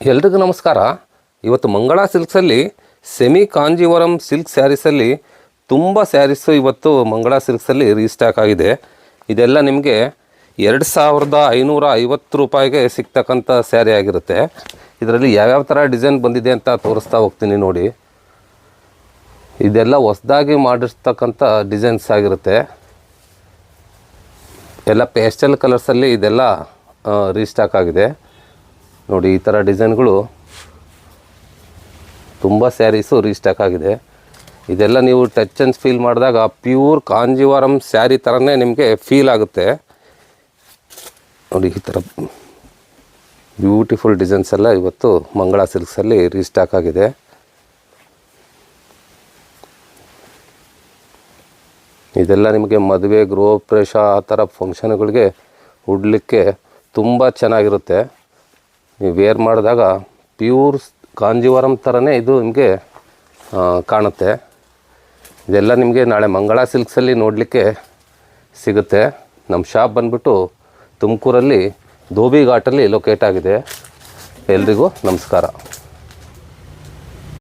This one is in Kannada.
ಎಲ್ರಿಗೂ ನಮಸ್ಕಾರ. ಇವತ್ತು ಮಂಗಳ ಸಿಲ್ಕ್ಸಲ್ಲಿ ಸೆಮಿ ಕಾಂಜೀವರಂ ಸಿಲ್ಕ್ ಸ್ಯಾರೀಸಲ್ಲಿ ತುಂಬ ಸ್ಯಾರೀಸು ಇವತ್ತು ಮಂಗಳ ಸಿಲ್ಕ್ಸಲ್ಲಿ ರೀಸ್ಟಾಕ್ ಆಗಿದೆ. ಇದೆಲ್ಲ ನಿಮಗೆ 2550 ರೂಪಾಯಿಗೆ ಸಿಗ್ತಕ್ಕಂಥ ಸ್ಯಾರಿ ಆಗಿರುತ್ತೆ. ಇದರಲ್ಲಿ ಯಾವ್ಯಾವ ಥರ ಡಿಸೈನ್ ಬಂದಿದೆ ಅಂತ ತೋರಿಸ್ತಾ ಹೋಗ್ತೀನಿ ನೋಡಿ. ಇದೆಲ್ಲ ಹೊಸದಾಗಿ ಮಾಡಿರ್ತಕ್ಕಂಥ ಡಿಸೈನ್ಸ್ ಆಗಿರುತ್ತೆ. ಎಲ್ಲ ಪೇಸ್ಟಲ್ ಕಲರ್ಸಲ್ಲಿ ಇದೆಲ್ಲ ರೀಸ್ಟಾಕ್ ಆಗಿದೆ ನೋಡಿ. ಈ ಥರ ಡಿಸೈನ್ಗಳು ತುಂಬ ಸ್ಯಾರೀಸು ರೀಸ್ಟಾಕ್ ಆಗಿದೆ. ಇದೆಲ್ಲ ನೀವು ಟಚ್ ಆ್ಯಂಡ್ ಫೀಲ್ ಮಾಡಿದಾಗ ಪ್ಯೂರ್ ಕಾಂಜೀವರಂ ಸ್ಯಾರಿ ಥರನೇ ನಿಮಗೆ ಫೀಲ್ ಆಗುತ್ತೆ ನೋಡಿ. ಈ ಥರ ಬ್ಯೂಟಿಫುಲ್ ಡಿಸೈನ್ಸ್ ಎಲ್ಲ ಇವತ್ತು ಮಂಗಳ ಸಿಲ್ಕ್ಸಲ್ಲಿ ರೀಸ್ಟಾಕ್ ಆಗಿದೆ. ಇದೆಲ್ಲ ನಿಮಗೆ ಮದುವೆ, ಗೃಹಪ್ರವೇಶ ಆ ಥರ ಫಂಕ್ಷನ್ಗಳಿಗೆ ಉಡಲಿಕ್ಕೆ ತುಂಬ ಚೆನ್ನಾಗಿರುತ್ತೆ. ನೀವು ವೇರ್ ಮಾಡಿದಾಗ ಪ್ಯೂರ್ ಕಾಂಜೀವರಂ ಥರನೇ ಇದು ನಿಮಗೆ ಕಾಣುತ್ತೆ. ಇದೆಲ್ಲ ನಿಮಗೆ ನಾಳೆ ಮಂಗಳ ಸಿಲ್ಕ್ಸಲ್ಲಿ ನೋಡಲಿಕ್ಕೆ ಸಿಗುತ್ತೆ. ನಮ್ಮ ಶಾಪ್ ಬಂದುಬಿಟ್ಟು ತುಮಕೂರಲ್ಲಿ ಧೋಬಿ ಘಾಟಲ್ಲಿ ಲೊಕೇಟ್ ಆಗಿದೆ. ಎಲ್ರಿಗೂ ನಮಸ್ಕಾರ.